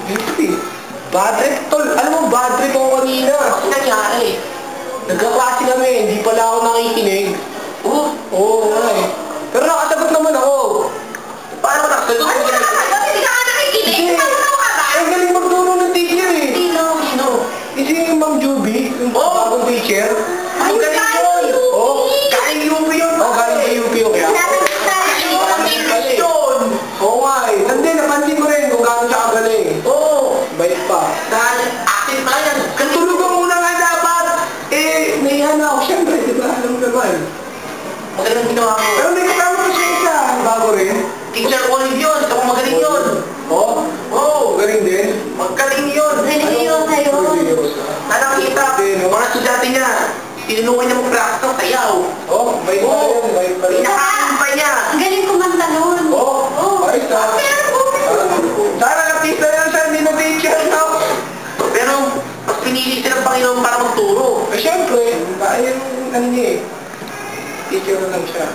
Hindi. Bad trip, tol. Alam mo, bad trip ako kanina. Ano nangyari? Nagkaklase kami, hindi pala ako nakikinig. Oo, nga eh. Pero nakasagot naman ako. Paano ka nakasagot? Ano ka nakasagot? Hindi ka nga nakikinig? Hindi. Paano ka ba? Ang galing magturo ng teacher eh. Sino? Kasi yung Ma'am Juby, yung bagong teacher. Ay, galing yun! Oo, galing UP yun. Oo, galing sa UP yun. Oo nga eh. Hindi, napansin ko rin kung gaano siya kagaling. Oo. Bait pa. Dahil active pa yan. Katulugan muna nga dapat. Eh, nahihan ako. Siyempre, di ba? Alam mo naman. Magaling ginawa ko. Pero may kasama ko siya isa. Bago rin. Teacher Olive yun. Ito magaling yun. Oo? Oo, galing din. Magaling yun. Religyosa yun. Nakakita. Mga estudyante niya. Tinulungan niya mag-practice ng sayaw. Oo, may pa yun. May pa yun. Pinakain pa niya. Ang galing kumanta nun. Oo, ayos ah. Sana artista yan siya, hindi na teacher, no? Pero, mas pinili siya ng Panginoon para magturo. Eh, syempre, kaya yung ano niya eh. Teacher na lang siya.